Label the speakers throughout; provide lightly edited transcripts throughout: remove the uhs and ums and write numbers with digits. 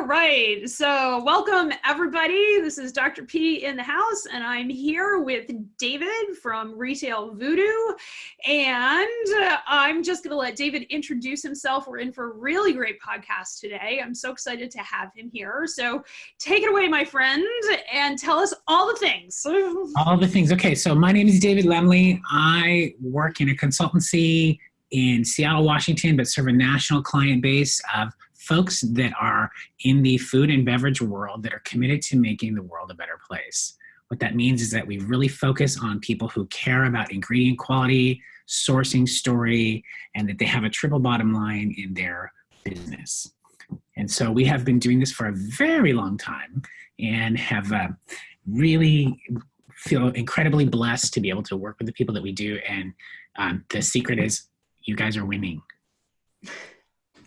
Speaker 1: All right, so welcome everybody. This is Dr. P in the house, and I'm here with David from Retail Voodoo. And I'm just going to let David introduce himself. We're in for a really great podcast today. I'm so excited to have him here. So take it away, my friend, and tell us all the things.
Speaker 2: All the things. Okay, so my name is David Lemley. I work in a consultancy in Seattle, Washington, but serve a national client base of folks that are in the food and beverage world that are committed to making the world a better place. What that means is that we really focus on people who care about ingredient quality, sourcing story, and that they have a triple bottom line in their business. And so we have been doing this for a very long time and have really feel incredibly blessed to be able to work with the people that we do. And the secret is you guys are winning.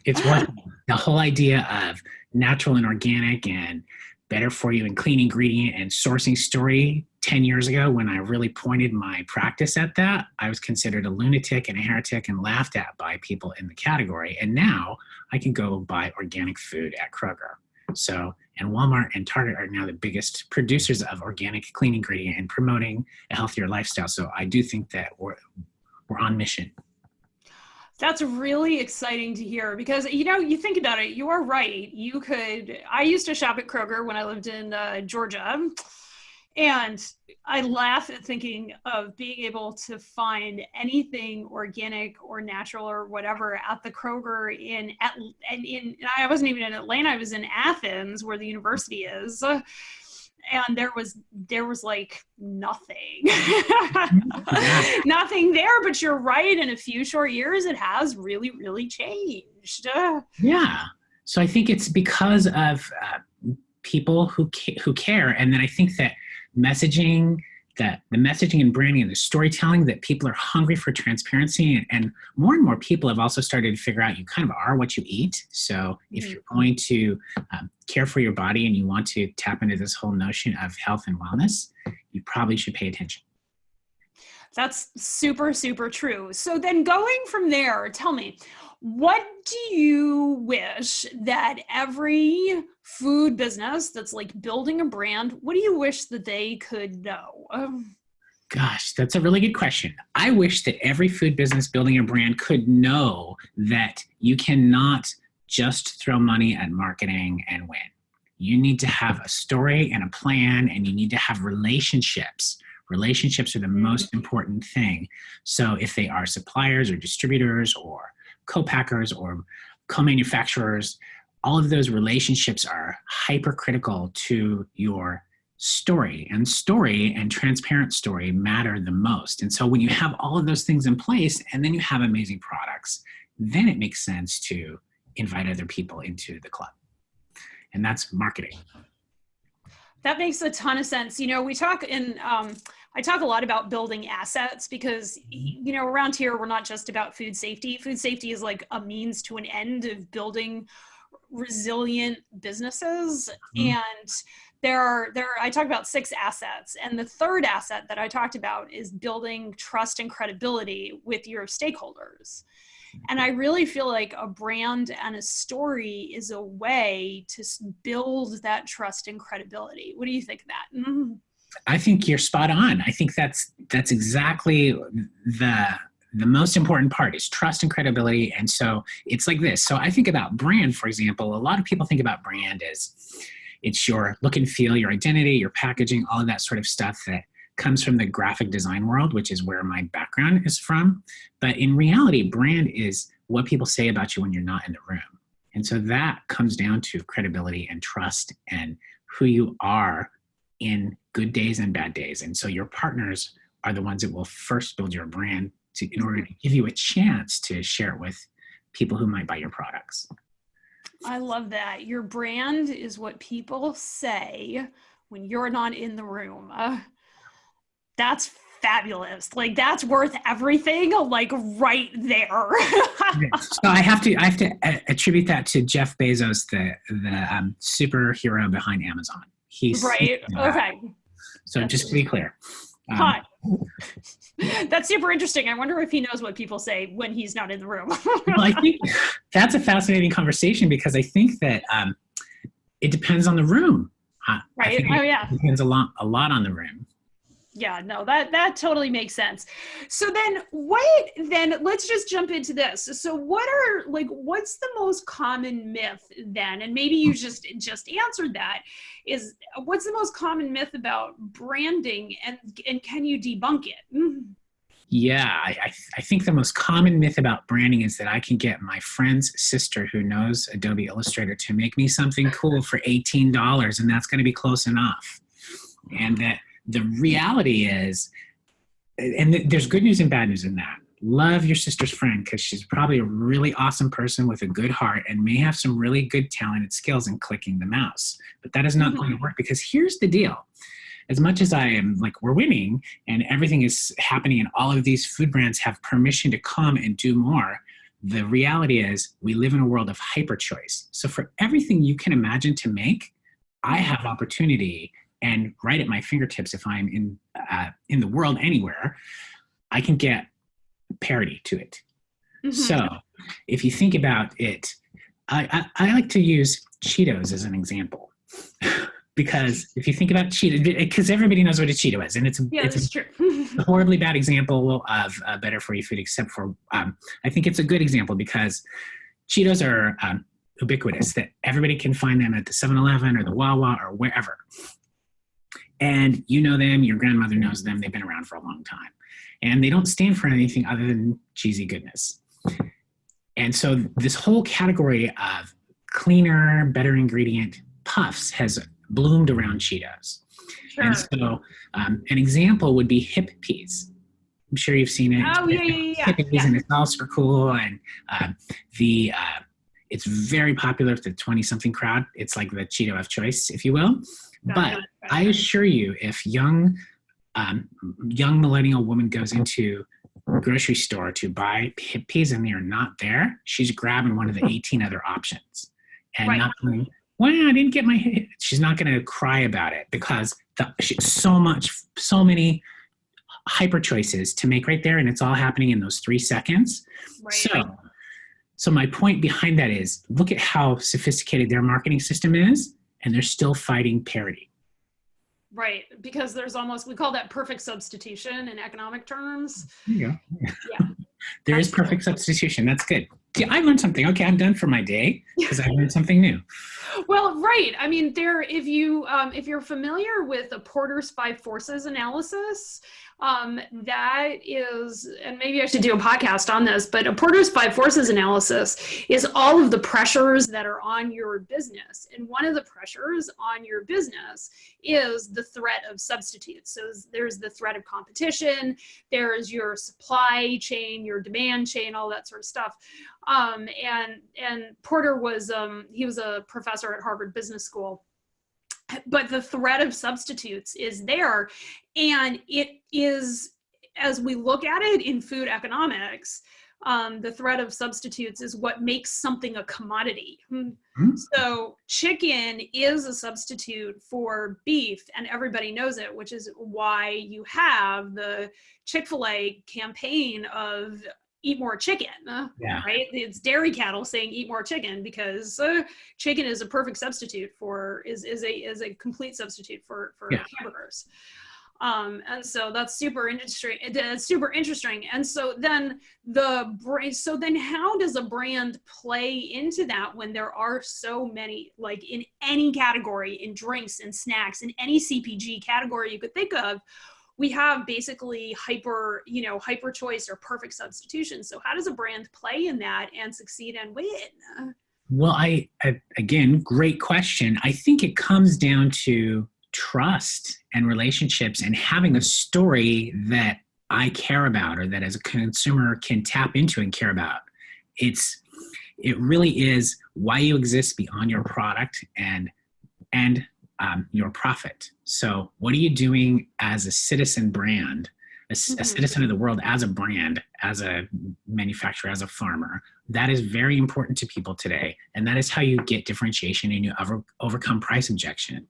Speaker 2: It's what the whole idea of natural and organic and better for you and clean ingredient and sourcing story 10 years ago, when I really pointed my practice at that, I was considered a lunatic and a heretic and laughed at by people in the category. And now I can go buy organic food at Kroger. So, and Walmart and Target are now the biggest producers of organic clean ingredient and promoting a healthier lifestyle. So I do think that we're on mission.
Speaker 1: That's really exciting to hear because, you know, you think about it, you are right. I used to shop at Kroger when I lived in Georgia, and I laugh at thinking of being able to find anything organic or natural or whatever at the Kroger I wasn't even in Atlanta, I was in Athens where the university is. And there was like nothing, nothing there, but you're right. In a few short years, it has really, really changed.
Speaker 2: Yeah. So I think it's because of people who care. And then I think that the messaging and branding and the storytelling, that people are hungry for transparency, and more people have also started to figure out you kind of are what you eat. So if you're going to care for your body and you want to tap into this whole notion of health and wellness, you probably should pay attention.
Speaker 1: That's super, super true. So then going from there, tell me, what do you wish that every food business that's like building a brand, what do you wish that they could know?
Speaker 2: Gosh, that's a really good question. I wish that every food business building a brand could know that you cannot just throw money at marketing and win. You need to have a story and a plan, and you need to have relationships. Relationships are the most important thing. So if they are suppliers or distributors or co-packers or co-manufacturers, all of those relationships are hypercritical to your story, and transparent story matter the most. And so when you have all of those things in place and then you have amazing products, then it makes sense to invite other people into the club. And that's marketing.
Speaker 1: That makes a ton of sense. You know, I talk a lot about building assets because, you know, around here, we're not just about food safety. Food safety is like a means to an end of building resilient businesses. And I talk about 6 assets. And the third asset that I talked about is building trust and credibility with your stakeholders. And I really feel like a brand and a story is a way to build that trust and credibility. What do you think of that? Mm-hmm.
Speaker 2: I think you're spot on. I think that's exactly the most important part is trust and credibility. And so it's like this. So I think about brand, for example. A lot of people think about brand as it's your look and feel, your identity, your packaging, all of that sort of stuff that comes from the graphic design world, which is where my background is from. But in reality, brand is what people say about you when you're not in the room. And so that comes down to credibility and trust and who you are in good days and bad days. And so your partners are the ones that will first build your brand in order to give you a chance to share it with people who might buy your products.
Speaker 1: I love that. Your brand is what people say when you're not in the room. That's fabulous. Like that's worth everything, like right there.
Speaker 2: So I have to attribute that to Jeff Bezos, the superhero behind Amazon. He's
Speaker 1: right. Okay.
Speaker 2: So that's just to be clear.
Speaker 1: That's super interesting. I wonder if he knows what people say when he's not in the room.
Speaker 2: Well, I think that's a fascinating conversation because I think that It depends on the room. I
Speaker 1: Right.
Speaker 2: think
Speaker 1: Oh
Speaker 2: it
Speaker 1: yeah.
Speaker 2: depends a lot on the room.
Speaker 1: Yeah, no, that totally makes sense. So then let's just jump into this. So what's the most common myth then? And maybe you just answered that, is what's the most common myth about branding, and can you debunk it?
Speaker 2: Yeah, I think the most common myth about branding is that I can get my friend's sister who knows Adobe Illustrator to make me something cool for $18, and that's going to be close enough. And that the reality is, and there's good news and bad news in that. Love your sister's friend because she's probably a really awesome person with a good heart and may have some really good talented skills in clicking the mouse. But that is not going to work, because here's the deal. As much as I am like, we're winning and everything is happening and all of these food brands have permission to come and do more, the reality is we live in a world of hyper choice. So for everything you can imagine to make, I have opportunity, and right at my fingertips, if I'm in the world anywhere, I can get parity to it. So if you think about it, I like to use Cheetos as an example. Because if you think about Cheetos, because everybody knows what a Cheeto is, and it's
Speaker 1: true.
Speaker 2: a horribly bad example of better for you food, except for I think it's a good example because Cheetos are ubiquitous, that everybody can find them at the 7-Eleven or the Wawa or wherever. And you know them, your grandmother knows them, they've been around for a long time. And they don't stand for anything other than cheesy goodness. And so this whole category of cleaner, better ingredient puffs has bloomed around Cheetos.
Speaker 1: Sure.
Speaker 2: And so an example would be hip peas. I'm sure you've seen it.
Speaker 1: Oh, yeah.
Speaker 2: Hip peas, and it's all super cool. And it's very popular with the 20-something crowd. It's like the Cheeto of choice, if you will. But I assure you, if young millennial woman goes into a grocery store to buy hip peas and they are not there, she's grabbing one of the 18 other options and not going, well, I didn't get my hip. She's not going to cry about it because so many hyper choices to make right there, and it's all happening in those 3 seconds. Right. So my point behind that is, look at how sophisticated their marketing system is, and they're still fighting parity.
Speaker 1: Right, because there's we call that perfect substitution in economic terms.
Speaker 2: There you go. Yeah. There is perfect substitution. That's good. Yeah, I learned something. Okay, I'm done for my day because I learned something new.
Speaker 1: Well, right. I mean, if you're familiar with the Porter's 5 forces analysis, that is, and maybe I should do a podcast on this, but a Porter's 5 forces analysis is all of the pressures that are on your business. And one of the pressures on your business is the threat of substitutes. So there's the threat of competition, there's your supply chain, your demand chain, all that sort of stuff. And Porter was, he was a professor at Harvard Business School. But the threat of substitutes is there. And it is, as we look at it in food economics, the threat of substitutes is what makes something a commodity. So chicken is a substitute for beef, and everybody knows it, which is why you have the Chick-fil-A campaign of eat more chicken, right? It's dairy cattle saying eat more chicken because chicken is a perfect substitute is a complete substitute for hamburgers. And so that's super interesting. It's super interesting. And so then how does a brand play into that when there are so many, like in any category, in drinks and snacks, in any CPG category you could think of? We have basically hyper choice or perfect substitution. So how does a brand play in that and succeed and win?
Speaker 2: Well, again, great question. I think it comes down to trust and relationships and having a story that I care about, or that as a consumer can tap into and care about. It really is why you exist beyond your product and your profit. So what are you doing as a citizen brand, a citizen of the world, as a brand, as a manufacturer, as a farmer? That is very important to people today. And that is how you get differentiation and you overcome price objection.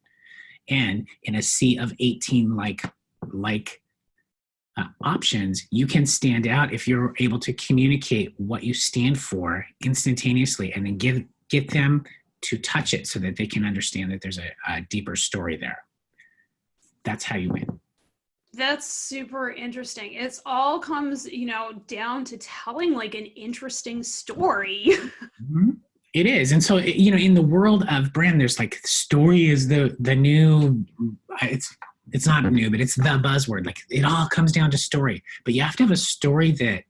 Speaker 2: And in a sea of 18 options, you can stand out if you're able to communicate what you stand for instantaneously and then get them to touch it so that they can understand that there's a deeper story there. That's how you win.
Speaker 1: That's super interesting. It's all comes, down to telling like an interesting story.
Speaker 2: Mm-hmm. It is. And so, in the world of brand, there's like story is the new, it's not new, but it's the buzzword. Like it all comes down to story, but you have to have a story that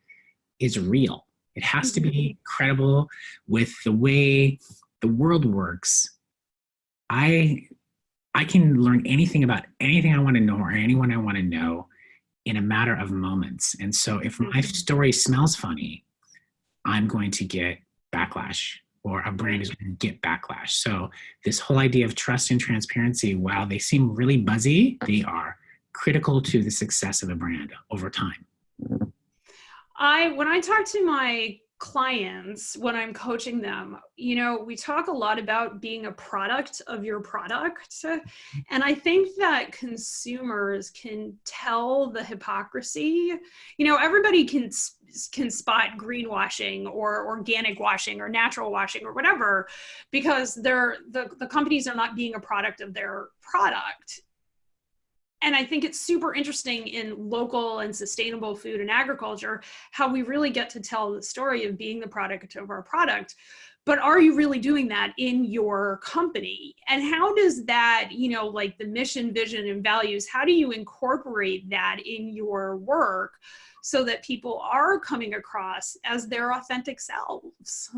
Speaker 2: is real. It has to be credible with the way the world works. I can learn anything about anything I want to know or anyone I want to know in a matter of moments. And so if my story smells funny, I'm going to get backlash, or a brand is going to get backlash. So this whole idea of trust and transparency, while they seem really buzzy, they are critical to the success of a brand over time.
Speaker 1: When I talk to my clients, when I'm coaching them, we talk a lot about being a product of your product. And I think that consumers can tell the hypocrisy. Everybody can spot greenwashing or organic washing or natural washing or whatever, because the companies are not being a product of their product. And I think it's super interesting in local and sustainable food and agriculture, how we really get to tell the story of being the product of our product. But are you really doing that in your company? And how does that, like the mission, vision, and values, how do you incorporate that in your work so that people are coming across as their authentic selves?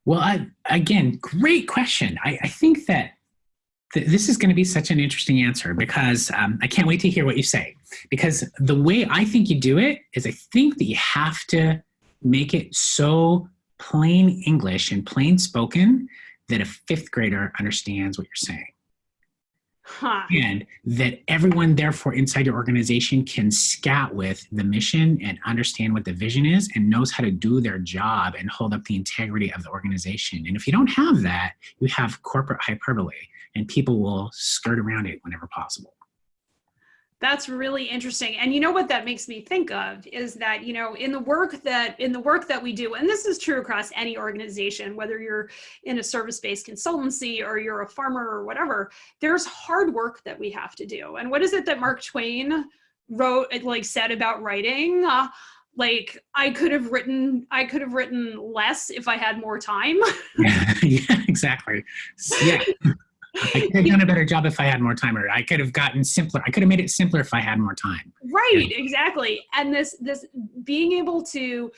Speaker 2: Well, again, great question. I think that this is going to be such an interesting answer, because I can't wait to hear what you say. Because the way I think you do it is, I think that you have to make it so plain English and plain spoken that a fifth grader understands what you're saying. And that everyone, therefore, inside your organization can scat with the mission and understand what the vision is and knows how to do their job and hold up the integrity of the organization. And if you don't have that, you have corporate hyperbole, and people will skirt around it whenever possible.
Speaker 1: That's really interesting. And what that makes me think of is that, in the work that we do, and this is true across any organization, whether you're in a service-based consultancy or you're a farmer or whatever, there's hard work that we have to do. And what is it that Mark Twain said about writing? I could have written less if I had more time.
Speaker 2: Yeah, exactly. Yeah. I could have done a better job if I had more time, or I could have gotten simpler. I could have made it simpler if I had more time.
Speaker 1: Right, exactly. And this being able to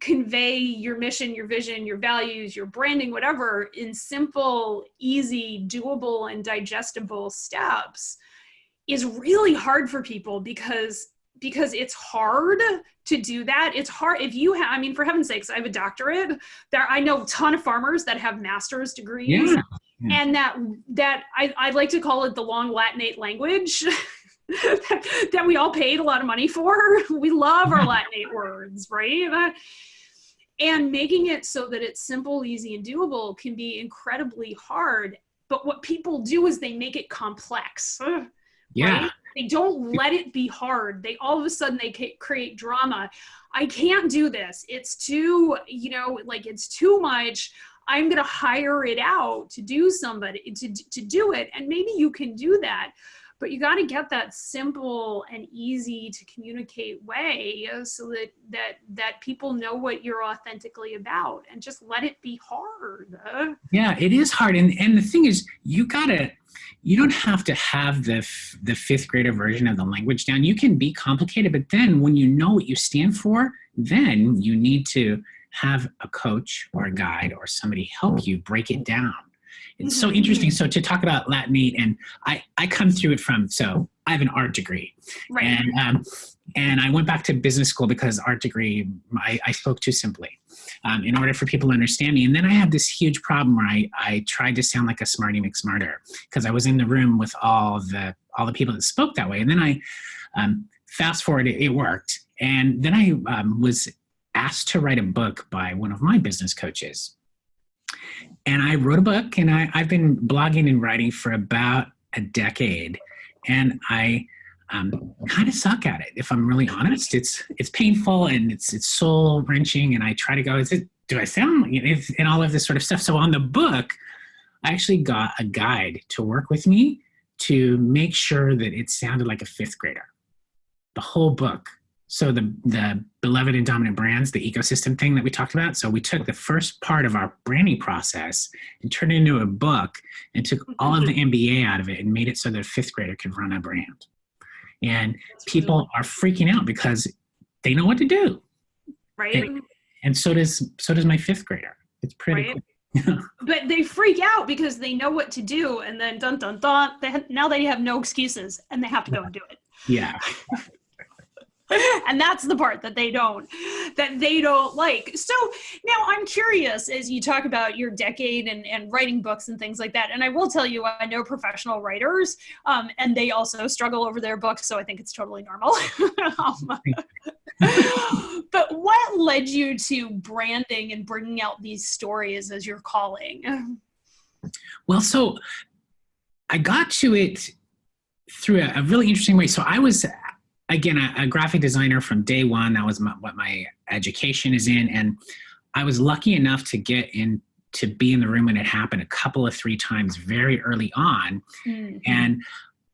Speaker 1: convey your mission, your vision, your values, your branding, whatever, in simple, easy, doable, and digestible steps is really hard for people, because it's hard to do that. It's hard if you have, for heaven's sakes, I have a doctorate. I know a ton of farmers that have master's degrees.
Speaker 2: Yeah.
Speaker 1: And that I like to call it the long Latinate language that we all paid a lot of money for. We love our Latinate words, right? And making it so that it's simple, easy, and doable can be incredibly hard. But what people do is they make it complex.
Speaker 2: Yeah.
Speaker 1: Right? They don't let it be hard. They all of a sudden they create drama. I can't do this. It's too, it's too much. I'm going to hire it out to do to do it. And maybe you can do that, but you got to get that simple and easy to communicate way so that people know what you're authentically about, and just let it be hard.
Speaker 2: Yeah, it is hard. And the thing is, you don't have to have the fifth grader version of the language down. You can be complicated, but then when you know what you stand for, then you need to have a coach or a guide or somebody help you break it down. It's so interesting. So to talk about Latinate, and I come through it so I have an art degree. Right. And I went back to business school because art degree, I spoke too simply in order for people to understand me. And then I had this huge problem where I tried to sound like a smarty McSmarter, because I was in the room with all the people that spoke that way. And then I fast forward, it worked. And then I was asked to write a book by one of my business coaches. And I wrote a book, and I've been blogging and writing for about a decade. And I kind of suck at it, if I'm really honest. It's painful and it's soul wrenching. And I try to go, do I sound, and all of this sort of stuff. So on the book, I actually got a guide to work with me to make sure that it sounded like a fifth grader. The whole book. So the beloved and dominant brands, the ecosystem thing that we talked about. So we took the first part of our branding process and turned it into a book and took all of the MBA out of it and made it so that a fifth grader could run a brand. And people are freaking out because they know what to do.
Speaker 1: Right.
Speaker 2: And so does my fifth grader. It's pretty cool.
Speaker 1: But they freak out because they know what to do, and then dun dun dun, now they have no excuses and they have to go and do it.
Speaker 2: Yeah.
Speaker 1: And that's the part that they don't like. So now I'm curious, as you talk about your decade and writing books and things like that, and I will tell you, I know professional writers, and they also struggle over their books, so I think it's totally normal. But what led you to branding and bringing out these stories as your calling?
Speaker 2: Well, so I got to it through a really interesting way. So I was, again, a graphic designer from day one. That was what my education is in. And I was lucky enough to get in, to be in the room when it happened a couple of 3 times very early on. Mm-hmm. And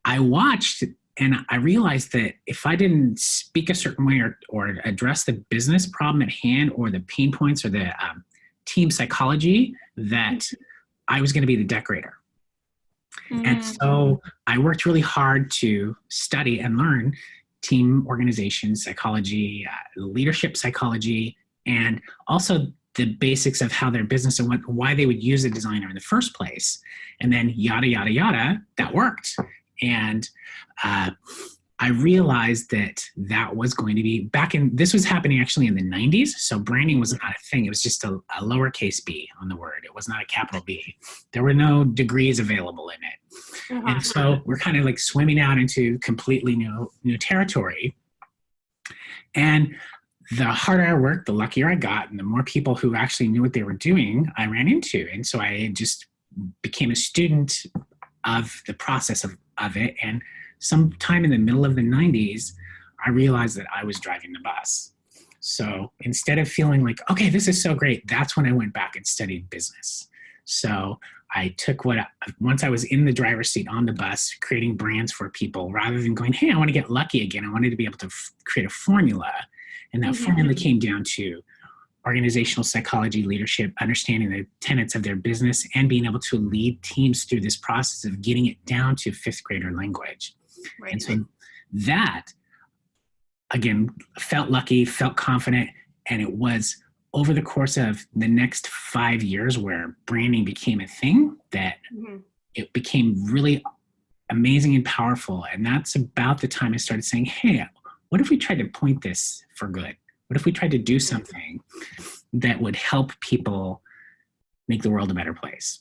Speaker 2: I watched and I realized that if I didn't speak a certain way or address the business problem at hand or the pain points or the team psychology, that I was going to be the decorator. Mm-hmm. And so I worked really hard to study and learn team organization psychology, leadership psychology, and also the basics of how their business and why they would use a designer in the first place. And then yada, yada, yada, that worked. And I realized that was going to be this was happening actually in the 90s. So branding was not a thing. It was just a lowercase b on the word. It was not a capital B. There were no degrees available in it. Uh-huh. And so we're kind of like swimming out into completely new territory. And the harder I worked, the luckier I got, and the more people who actually knew what they were doing I ran into. And so I just became a student of the process of it. And sometime in the middle of the 90s, I realized that I was driving the bus. So instead of feeling like, okay, this is so great, that's when I went back and studied business. So I took once I was in the driver's seat on the bus, creating brands for people, rather than going, hey, I want to get lucky again. I wanted to be able to create a formula. And that formula came down to organizational psychology, leadership, understanding the tenets of their business, and being able to lead teams through this process of getting it down to fifth grader language. Right. And so that, again, felt lucky, felt confident, and it was over the course of the next 5 years where branding became a thing that it became really amazing and powerful. And that's about the time I started saying, hey, what if we tried to point this for good? What if we tried to do something that would help people make the world a better place?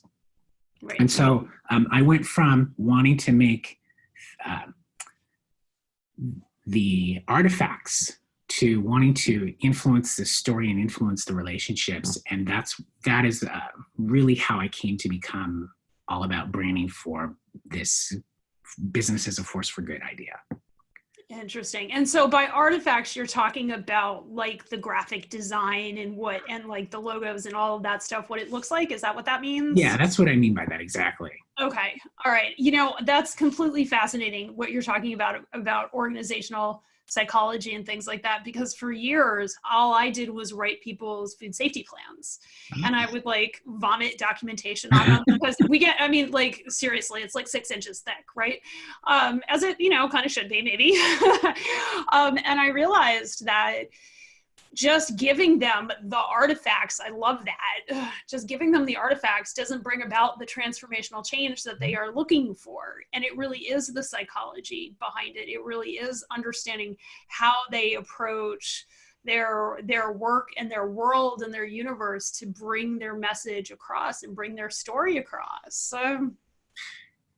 Speaker 2: Right. And so I went from wanting to make the artifacts to wanting to influence the story and influence the relationships. And that is really how I came to become all about branding for this business as a force for good idea.
Speaker 1: Interesting. And so by artifacts, you're talking about like the graphic design and like the logos and all of that stuff, what it looks like. Is that what that means?
Speaker 2: Yeah, that's what I mean by that. Exactly.
Speaker 1: Okay. All right. That's completely fascinating what you're talking about organizational psychology and things like that, because for years, all I did was write people's food safety plans. And I would like vomit documentation on them because seriously, it's like 6 inches thick, right? As it, kind of should be maybe. And I realized that just giving them the artifacts, I love that. Just giving them the artifacts doesn't bring about the transformational change that they are looking for. And it really is the psychology behind it. It really is understanding how they approach their work and their world and their universe to bring their message across and bring their story across.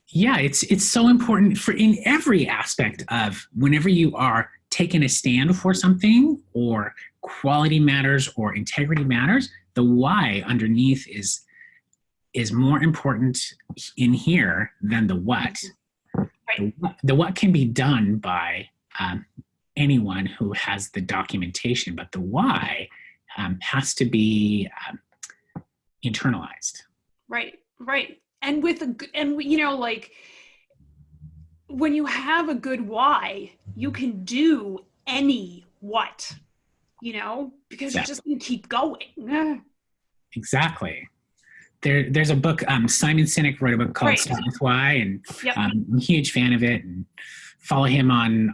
Speaker 2: Yeah, it's so important in every aspect of whenever you are taking a stand for something, or quality matters or integrity matters, the why underneath is more important in here than the what. Right. The what can be done by anyone who has the documentation, but the why has to be internalized.
Speaker 1: Right. And like when you have a good why, you can do any what, because you're just going to keep going.
Speaker 2: Exactly. There's a book, Simon Sinek wrote a book called Start With Why, and I'm a huge fan of it, and follow him on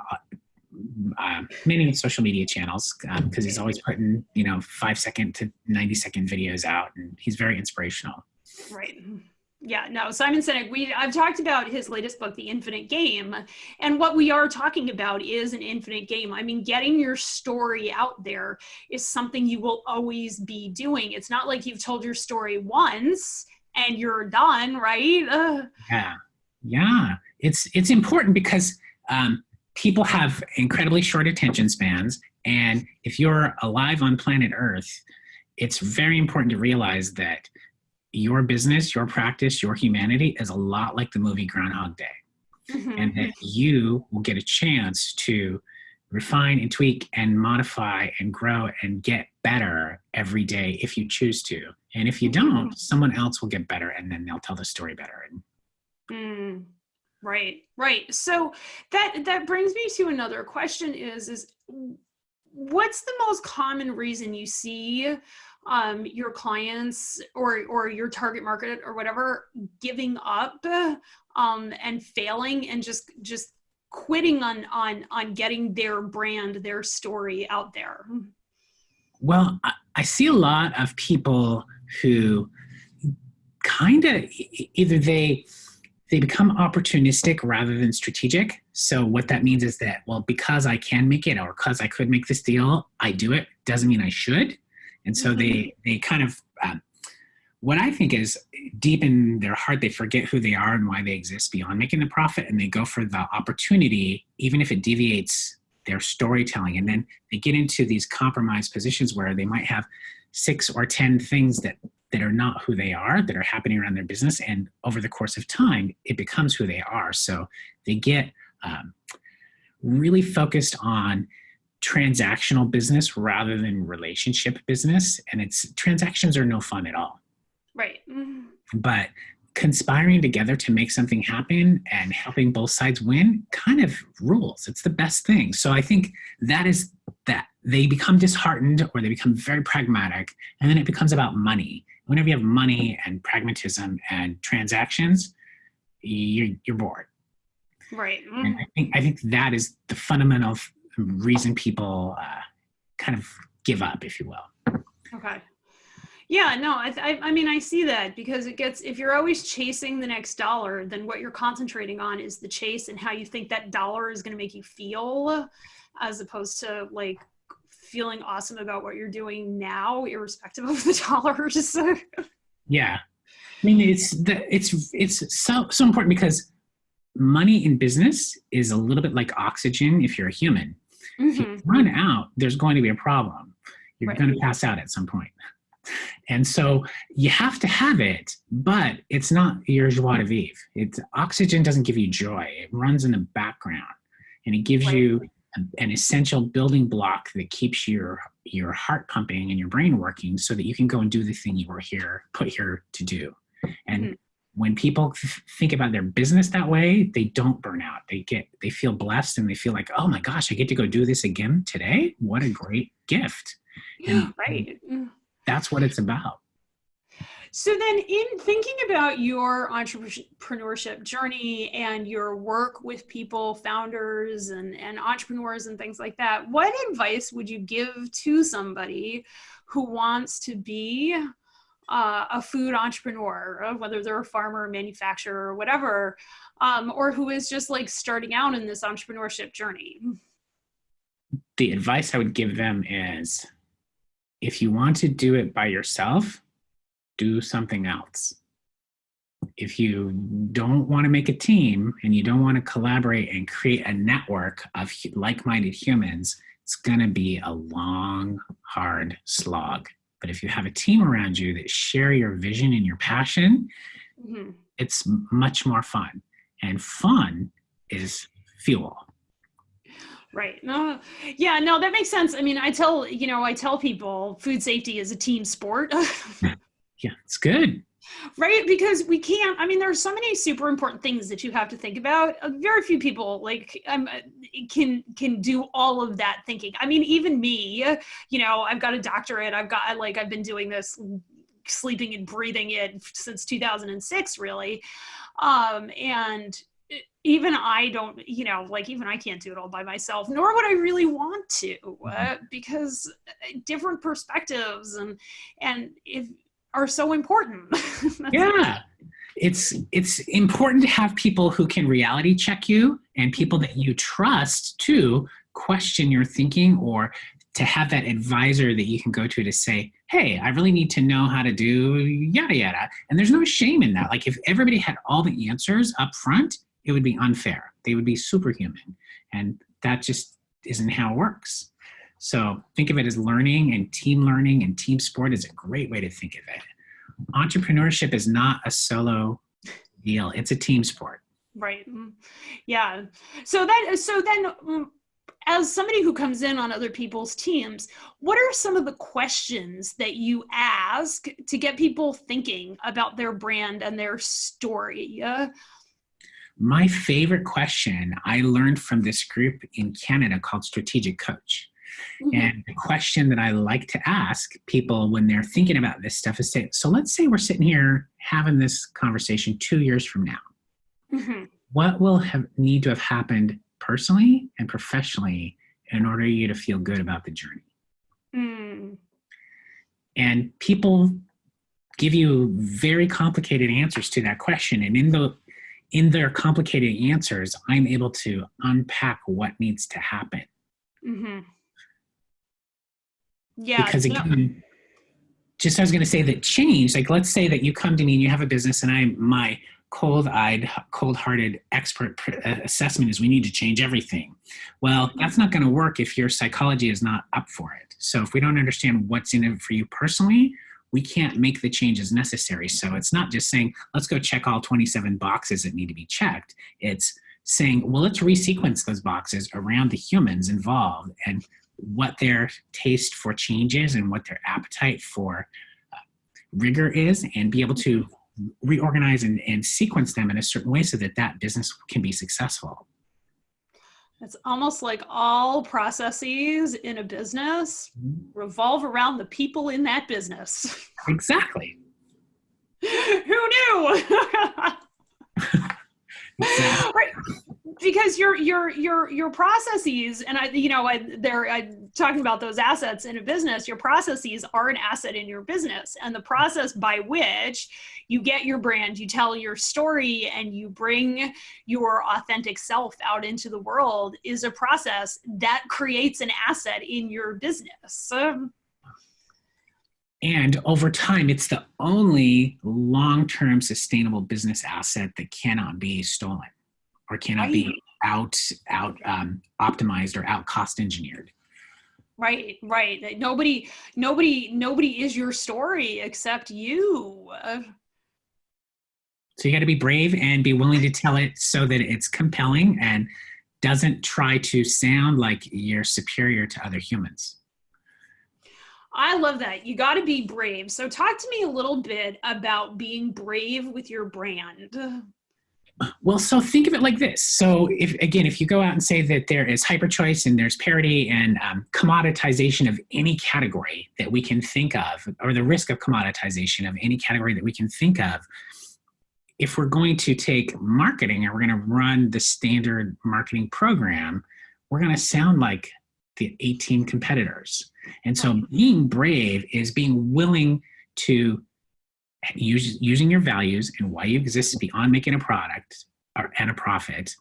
Speaker 2: many social media channels because he's always putting 5-second to 90-second videos out, and he's very inspirational.
Speaker 1: Right. Yeah, no, Simon Sinek, I've talked about his latest book, The Infinite Game, and what we are talking about is an infinite game. I mean, getting your story out there is something you will always be doing. It's not like you've told your story once and you're done, right?
Speaker 2: Yeah. It's important because people have incredibly short attention spans, and if you're alive on planet Earth, it's very important to realize that your business, your practice, your humanity is a lot like the movie Groundhog Day. And that you will get a chance to refine and tweak and modify and grow and get better every day if you choose to. And if you don't, someone else will get better, and then they'll tell the story better.
Speaker 1: Right. So that brings me to another question is what's the most common reason you see your clients or your target market or whatever giving up and failing and just quitting on getting their brand, their story out there?
Speaker 2: Well, I see a lot of people who kind of either they become opportunistic rather than strategic. So what that means is that, well, because I can make it or because I could make this deal, I do it. Doesn't mean I should. And so they kind of, what I think is deep in their heart, they forget who they are and why they exist beyond making the profit. And they go for the opportunity, even if it deviates their storytelling. And then they get into these compromised positions where they might have 6 or 10 things that are not who they are, that are happening around their business. And over the course of time, it becomes who they are. So they get really focused on transactional business rather than relationship business. And transactions are no fun at all.
Speaker 1: Right.
Speaker 2: But conspiring together to make something happen and helping both sides win kind of rules. It's the best thing. So I think that is that they become disheartened or they become very pragmatic, and then it becomes about money. Whenever you have money and pragmatism and transactions, you're bored.
Speaker 1: Right.
Speaker 2: And I think that is the fundamental reason people kind of give up, if you will.
Speaker 1: Okay. Yeah, no, I mean, I see that because if you're always chasing the next dollar, then what you're concentrating on is the chase and how you think that dollar is going to make you feel, as opposed to like feeling awesome about what you're doing now, irrespective of the dollars.
Speaker 2: Yeah. I mean, it's so important because money in business is a little bit like oxygen if you're a human. If you run out, there's going to be a problem. You're going to pass out at some point. And so you have to have it, but it's not your joie de vivre. Oxygen doesn't give you joy. It runs in the background, and it gives you an essential building block that keeps your heart pumping and your brain working so that you can go and do the thing you were put here to do. And when people think about their business that way, they don't burn out. They feel blessed, and they feel like, oh my gosh, I get to go do this again today. What a great gift. And that's what it's about.
Speaker 1: So then in thinking about your entrepreneurship journey and your work with people, founders and entrepreneurs and things like that, what advice would you give to somebody who wants to be a food entrepreneur, whether they're a farmer, manufacturer, or whatever, or who is just like starting out in this entrepreneurship journey?
Speaker 2: The advice I would give them is, if you want to do it by yourself, do something else. If you don't want to make a team and you don't want to collaborate and create a network of like-minded humans, it's going to be a long, hard slog. But if you have a team around you that share your vision and your passion, it's much more fun. And fun is fuel.
Speaker 1: Right. No. Yeah, no, that makes sense. I mean, I tell people food safety is a team sport.
Speaker 2: Yeah, it's good.
Speaker 1: Right, because we can't, I mean, there are so many super important things that you have to think about. Very few people can do all of that thinking. I mean, even me, I've got a doctorate. I've been doing this, sleeping and breathing it since 2006, really. And even I don't, even I can't do it all by myself, nor would I really want to, because different perspectives and if are so important.
Speaker 2: Yeah. It's important to have people who can reality check you and people that you trust to question your thinking, or to have that advisor that you can go to say, hey, I really need to know how to do yada yada. And there's no shame in that. Like, if everybody had all the answers up front, it would be unfair. They would be superhuman. And that just isn't how it works. So think of it as learning, and team sport is a great way to think of it. Entrepreneurship is not a solo deal. It's a team sport.
Speaker 1: Right. Yeah. So then as somebody who comes in on other people's teams, what are some of the questions that you ask to get people thinking about their brand and their story?
Speaker 2: My favorite question I learned from this group in Canada called Strategic Coach. Mm-hmm. And the question that I like to ask people when they're thinking about this stuff is, so let's say we're sitting here having this conversation 2 years from now. Mm-hmm. What will need to have happened personally and professionally in order for you to feel good about the journey? Mm. And people give you very complicated answers to that question. And in their complicated answers, I'm able to unpack what needs to happen. Mm-hmm. Yeah. Because again, just I was going to say that change, like let's say that you come to me and you have a business, and my cold-hearted expert assessment is we need to change everything. Well, that's not going to work if your psychology is not up for it. So if we don't understand what's in it for you personally, we can't make the changes necessary. So it's not just saying, let's go check all 27 boxes that need to be checked. It's saying, well, let's resequence those boxes around the humans involved and what their taste for change is and what their appetite for rigor is, and be able to reorganize and sequence them in a certain way so that business can be successful.
Speaker 1: It's almost like all processes in a business revolve around the people in that business.
Speaker 2: Exactly.
Speaker 1: Who knew?
Speaker 2: Exactly.
Speaker 1: Right. Because your processes, and I'm talking about those assets in a business, your processes are an asset in your business. And the process by which you get your brand, you tell your story, and you bring your authentic self out into the world is a process that creates an asset in your business.
Speaker 2: And over time, it's the only long-term sustainable business asset that cannot be stolen or cannot be out optimized or out cost engineered.
Speaker 1: Right. Nobody is your story except you.
Speaker 2: So you got to be brave and be willing to tell it so that it's compelling and doesn't try to sound like you're superior to other humans.
Speaker 1: I love that. You got to be brave. So talk to me a little bit about being brave with your brand.
Speaker 2: Well, so think of it like this. So if you go out and say that there is hyper choice and there's parity and commoditization of any category that we can think of, or the risk of commoditization of any category that we can think of, if we're going to take marketing and we're going to run the standard marketing program, we're going to sound like the 18 competitors. And so being brave is being willing to using your values and why you exist beyond making a product and a profit,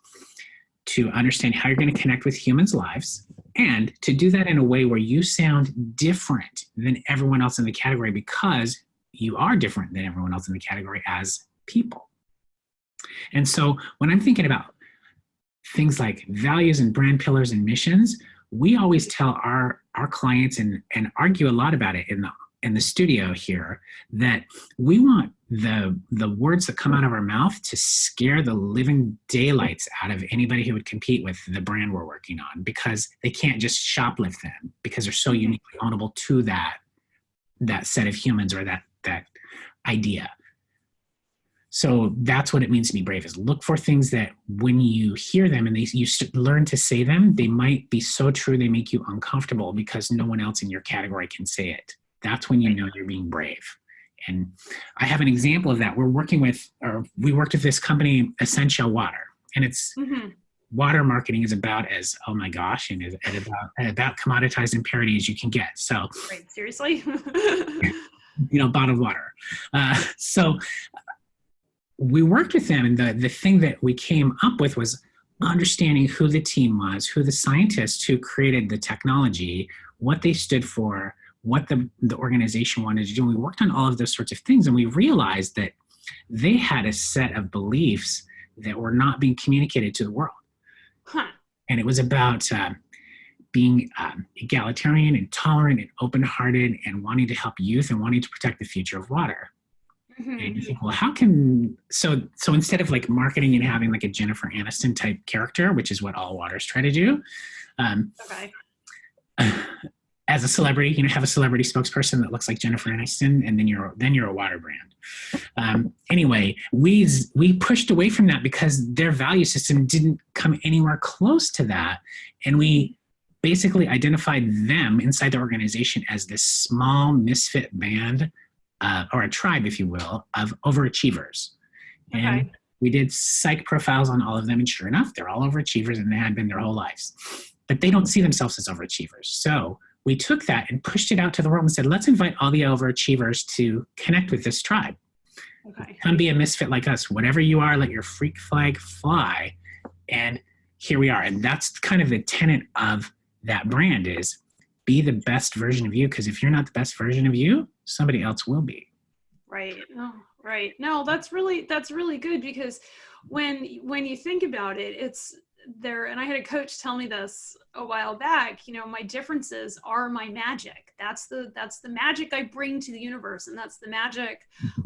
Speaker 2: to understand how you're going to connect with humans' lives, and to do that in a way where you sound different than everyone else in the category, because you are different than everyone else in the category as people. And so when I'm thinking about things like values and brand pillars and missions, we always tell our clients and argue a lot about it in the studio here, that we want the words that come out of our mouth to scare the living daylights out of anybody who would compete with the brand we're working on, because they can't just shoplift them, because they're so uniquely ownable to that set of humans or that idea. So that's what it means to be brave, is look for things that when you hear them and you learn to say them, they might be so true they make you uncomfortable because no one else in your category can say it. That's when you know you're being brave. And I have an example of that. We worked with this company, Essential Water, and it's water marketing is about as, oh my gosh, and is about commoditized and parity as you can get. So,
Speaker 1: right, seriously,
Speaker 2: bottled water. So we worked with them, and the thing that we came up with was understanding who the team was, who the scientists who created the technology, what they stood for, what the organization wanted to do. And we worked on all of those sorts of things, and we realized that they had a set of beliefs that were not being communicated to the world. And it was about being egalitarian and tolerant and open-hearted and wanting to help youth and wanting to protect the future of water. And you think, well, how can, so instead of like marketing and having like a Jennifer Aniston type character, which is what all waters try to do, as a celebrity, have a celebrity spokesperson that looks like Jennifer Aniston, and then you're a water brand. Anyway, we pushed away from that because their value system didn't come anywhere close to that, and we basically identified them inside the organization as this small misfit band, or a tribe, if you will, of overachievers. And we did psych profiles on all of them, and sure enough, they're all overachievers, and they had been their whole lives. But they don't see themselves as overachievers. So we took that and pushed it out to the world and said, let's invite all the overachievers to connect with this tribe. Come be a misfit like us. Whatever you are, let your freak flag fly. And here we are. And that's kind of the tenet of that brand, is be the best version of you. Because if you're not the best version of you, somebody else will be.
Speaker 1: Right. No, right. No, that's really good, because when you think about it, it's there. And I had a coach tell me this a while back, my differences are my magic. That's the magic I bring to the universe. And that's the magic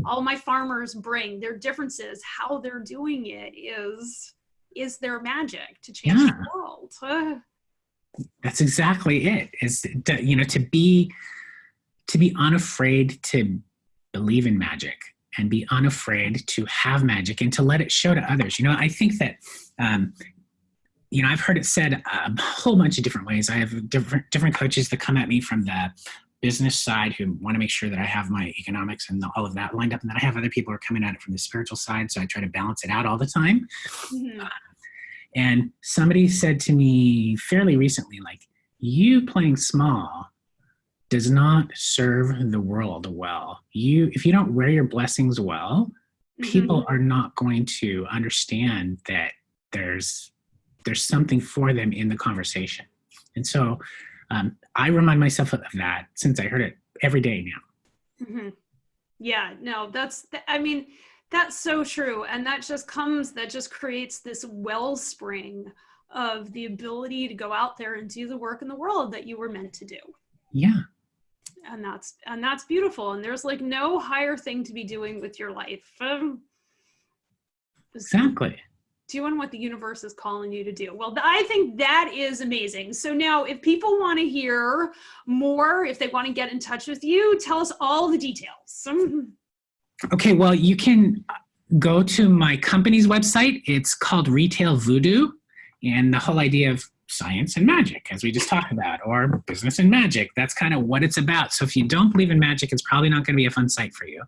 Speaker 1: all my farmers bring. Their differences, how they're doing it is their magic to change the world.
Speaker 2: That's exactly it. Is to be unafraid to believe in magic and be unafraid to have magic and to let it show to others. I think that, I've heard it said a whole bunch of different ways. I have different coaches that come at me from the business side who want to make sure that I have my economics and all of that lined up. And then I have other people who are coming at it from the spiritual side. So I try to balance it out all the time. And somebody said to me fairly recently, like, you playing small does not serve the world well. If you don't wear your blessings well, people are not going to understand that there's something for them in the conversation. And so I remind myself of that since I heard it every day now.
Speaker 1: Yeah, no, that's so true. And that just creates this wellspring of the ability to go out there and do the work in the world that you were meant to do.
Speaker 2: Yeah.
Speaker 1: And that's beautiful. And there's like no higher thing to be doing with your life.
Speaker 2: Exactly.
Speaker 1: Doing what the universe is calling you to do. Well, I think that is amazing. So now if people want to hear more, if they want to get in touch with you, tell us all the details.
Speaker 2: Okay, well, you can go to my company's website. It's called Retail Voodoo. And the whole idea of science and magic, as we just talked about, or business and magic, that's kind of what it's about. So if you don't believe in magic, it's probably not going to be a fun site for you.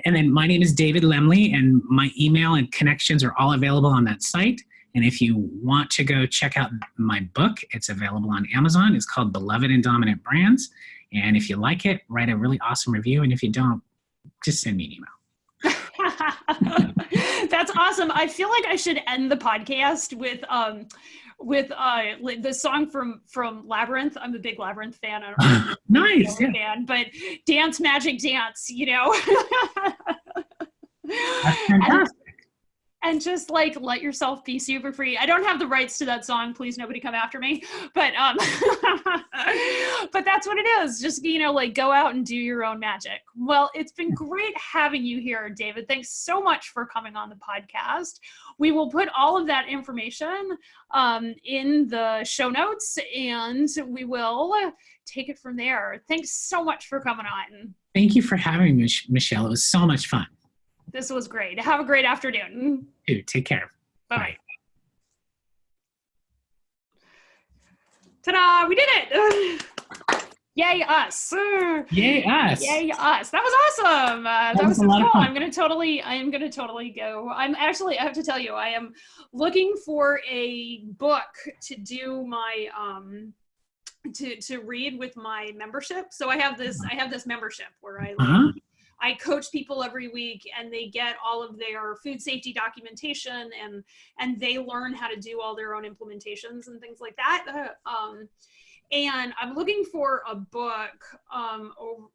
Speaker 2: And then my name is David Lemley, and my email and connections are all available on that site. And if you want to go check out my book, it's available on Amazon. It's called Beloved and Dominant Brands. And if you like it, write a really awesome review. And if you don't, just send me an email.
Speaker 1: That's awesome. I feel like I should end the podcast with the song from Labyrinth. I'm a big Labyrinth fan. I don't know
Speaker 2: nice.
Speaker 1: Yeah. Fan, but Dance Magic Dance,
Speaker 2: That's fantastic.
Speaker 1: And just like let yourself be super free. I don't have the rights to that song. Please, nobody come after me. But but that's what it is. Just like go out and do your own magic. Well, it's been great having you here, David. Thanks so much for coming on the podcast. We will put all of that information in the show notes, and we will take it from there. Thanks so much for coming on.
Speaker 2: Thank you for having me, Michelle. It was so much fun.
Speaker 1: This was great. Have a great afternoon.
Speaker 2: Dude, take care.
Speaker 1: Bye. Ta-da! We did it! Yay us!
Speaker 2: Yay us!
Speaker 1: Yay us! That was awesome. That was so cool. I am gonna totally go. I have to tell you, I am looking for a book to do my to read with my membership. So I have this membership where I coach people every week, and they get all of their food safety documentation, and they learn how to do all their own implementations and things like that. And I'm looking for a book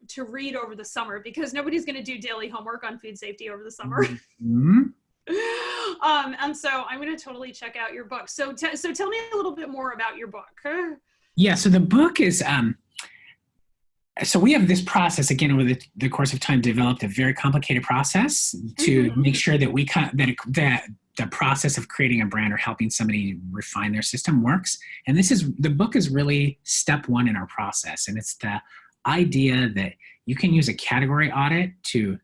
Speaker 1: to read over the summer, because nobody's going to do daily homework on food safety over the summer.
Speaker 2: Mm-hmm.
Speaker 1: And so I'm going to totally check out your book. So tell me a little bit more about your book.
Speaker 2: Yeah, so the book is, so we have this process, again, over the course of time, developed a very complicated process to make sure that that the process of creating a brand or helping somebody refine their system works. And the book is really step one in our process. And it's the idea that you can use a category audit to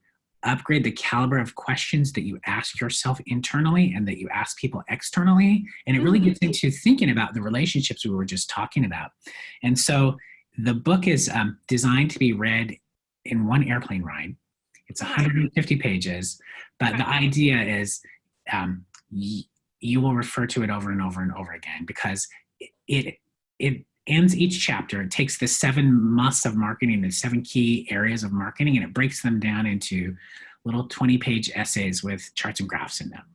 Speaker 2: upgrade the caliber of questions that you ask yourself internally and that you ask people externally. And it really gets into thinking about the relationships we were just talking about. And so the book is designed to be read in one airplane ride. It's 150 pages, but the idea is you will refer to it over and over and over again, because it ends each chapter. It takes the 7 musts of marketing, the 7 key areas of marketing, and it breaks them down into little 20-page essays with charts and graphs in them.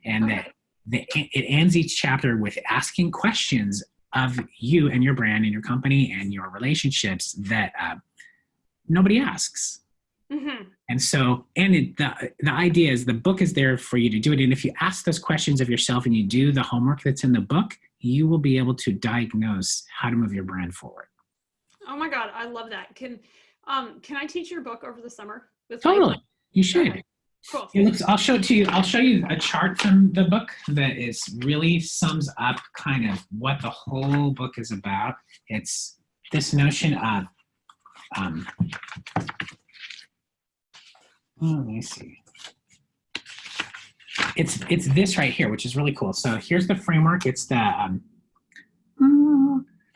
Speaker 2: And it ends each chapter with asking questions of you and your brand and your company and your relationships that nobody asks. And so, the idea is the book is there for you to do it. And if you ask those questions of yourself and you do the homework that's in the book, you will be able to diagnose how to move your brand forward.
Speaker 1: Oh my God, I love that. Can I teach your book over the summer?
Speaker 2: Totally, you should.
Speaker 1: Okay. Cool.
Speaker 2: I'll show it to you. I'll show you a chart from the book that really sums up kind of what the whole book is about. It's this notion of let me see. It's this right here, which is really cool. So here's the framework. It's the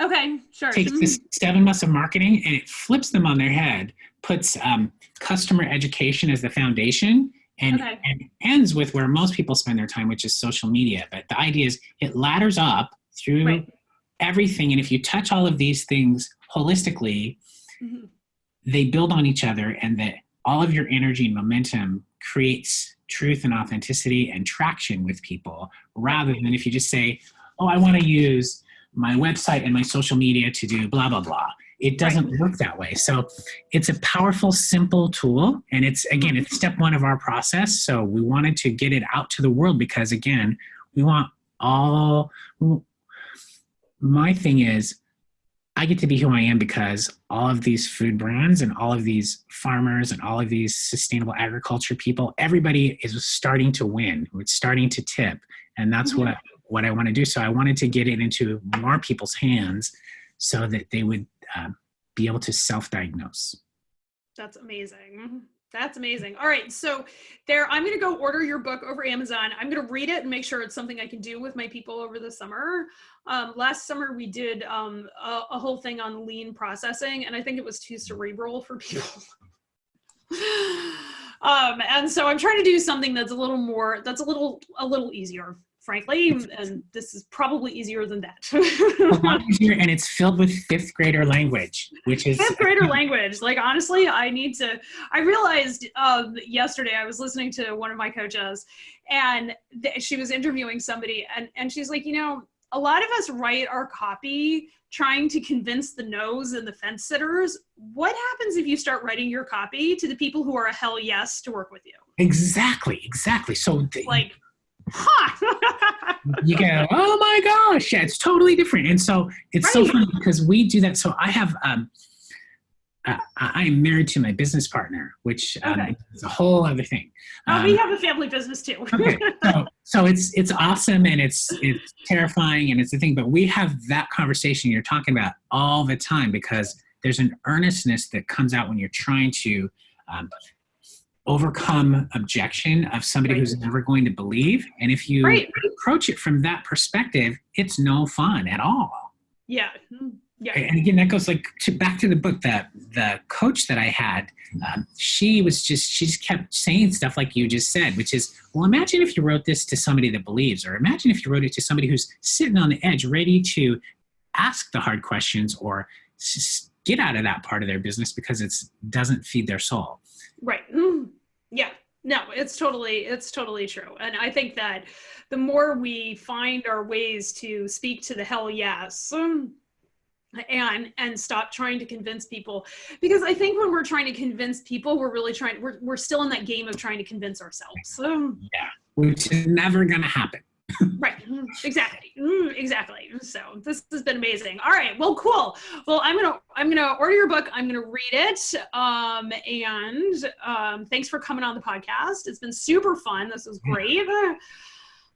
Speaker 1: okay, sure.
Speaker 2: Takes this 7 musts of marketing and it flips them on their head, puts customer education as the foundation, and ends with where most people spend their time, which is social media. But the idea is it ladders up through everything, and if you touch all of these things holistically, they build on each other, and that all of your energy and momentum creates truth and authenticity and traction with people, rather than if you just say, oh, I want to use my website and my social media to do blah, blah, blah. It doesn't work that way. So it's a powerful, simple tool. And it's step 1 of our process. So we wanted to get it out to the world because, again, my thing is, I get to be who I am because all of these food brands and all of these farmers and all of these sustainable agriculture people, everybody is starting to win. It's starting to tip. And that's what I want to do. So I wanted to get it into more people's hands so that they would be able to self-diagnose.
Speaker 1: That's amazing. That's amazing. All right. So I'm going to go order your book over Amazon. I'm going to read it and make sure it's something I can do with my people over the summer. Last summer we did a whole thing on lean processing, and I think it was too cerebral for people. And so I'm trying to do something that's a little easier, frankly, and this is probably easier than that.
Speaker 2: A lot easier, and it's filled with 5th grader language, which is
Speaker 1: 5th grader language. Like, honestly, I realized yesterday I was listening to one of my coaches, and she was interviewing somebody, and she's like, a lot of us write our copy trying to convince the no's and the fence sitters. What happens if you start writing your copy to the people who are a hell yes to work with you?
Speaker 2: Exactly. So you go, oh my gosh, yeah, it's totally different. And so it's so funny because we do that. So I have, I am married to my business partner, which is a whole other thing.
Speaker 1: We have a family business too.
Speaker 2: So it's awesome, and it's terrifying, and it's the thing, but we have that conversation you're talking about all the time because there's an earnestness that comes out when you're trying to overcome objection of somebody
Speaker 1: Right.
Speaker 2: who's never going to believe. And if you
Speaker 1: Right.
Speaker 2: approach it from that perspective, it's no fun at all.
Speaker 1: Yeah. Yeah.
Speaker 2: And again, that goes back to the book. The coach that I had, she just kept saying stuff like you just said, which is, well, imagine if you wrote this to somebody that believes, or imagine if you wrote it to somebody who's sitting on the edge, ready to ask the hard questions or get out of that part of their business because it doesn't feed their soul.
Speaker 1: Right. Yeah. No, it's totally true. And I think that the more we find our ways to speak to the hell yes, and stop trying to convince people, because I think when we're trying to convince people, we're still in that game of trying to convince ourselves.
Speaker 2: Yeah, which is never going to happen.
Speaker 1: Right. Exactly. So this has been amazing. All right. Well, cool. Well, I'm gonna order your book. I'm gonna read it. Thanks for coming on the podcast. It's been super fun. This was great.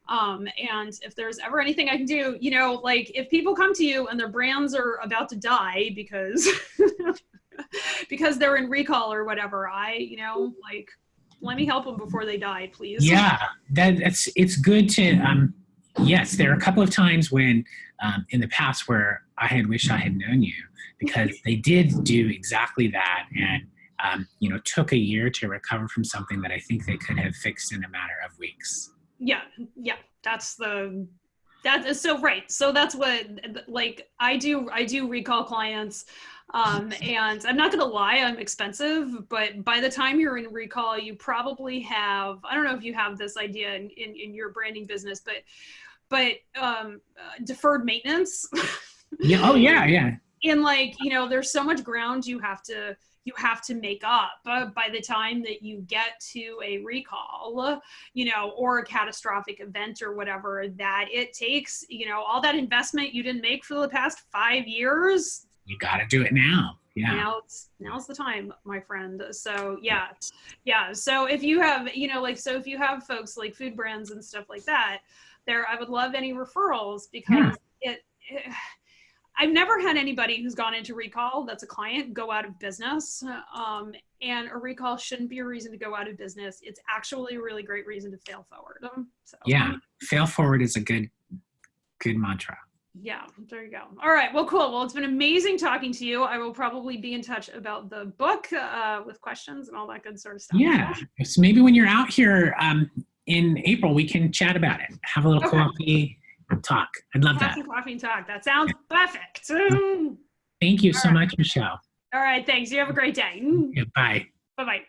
Speaker 1: And if there's ever anything I can do, like if people come to you and their brands are about to die because because they're in recall or whatever, let me help them before they die, please.
Speaker 2: Yeah, it's good to, yes, there are a couple of times when in the past where I had wished I had known you, because they did do exactly that, and took a year to recover from something that I think they could have fixed in a matter of weeks.
Speaker 1: Yeah, that is so right. So that's what, like, I do recall clients. And I'm not going to lie, I'm expensive, but by the time you're in recall, you probably have, I don't know if you have this idea in your branding business, but deferred maintenance.
Speaker 2: Yeah. Oh yeah. Yeah.
Speaker 1: And there's so much ground you have to make up by the time that you get to a recall, or a catastrophic event or whatever, that it takes, all that investment you didn't make for the past 5 years.
Speaker 2: You got to do it now. Yeah.
Speaker 1: Now's the time, my friend. So yeah. So if you have, if you have folks like food brands and stuff like that, I would love any referrals, because I've never had anybody who's gone into recall that's a client go out of business. And a recall shouldn't be a reason to go out of business. It's actually a really great reason to fail forward.
Speaker 2: Yeah. Fail forward is a good mantra.
Speaker 1: Yeah, there you go. All right. Well, cool. Well, it's been amazing talking to you. I will probably be in touch about the book with questions and all that good sort of stuff.
Speaker 2: Yeah. So maybe when you're out here in April, we can chat about it. Have a little coffee talk. I'd love that.
Speaker 1: Coffee and talk. That sounds perfect.
Speaker 2: Thank you so much, Michelle.
Speaker 1: All right. Thanks. You have a great day.
Speaker 2: Yeah, bye.
Speaker 1: Bye-bye.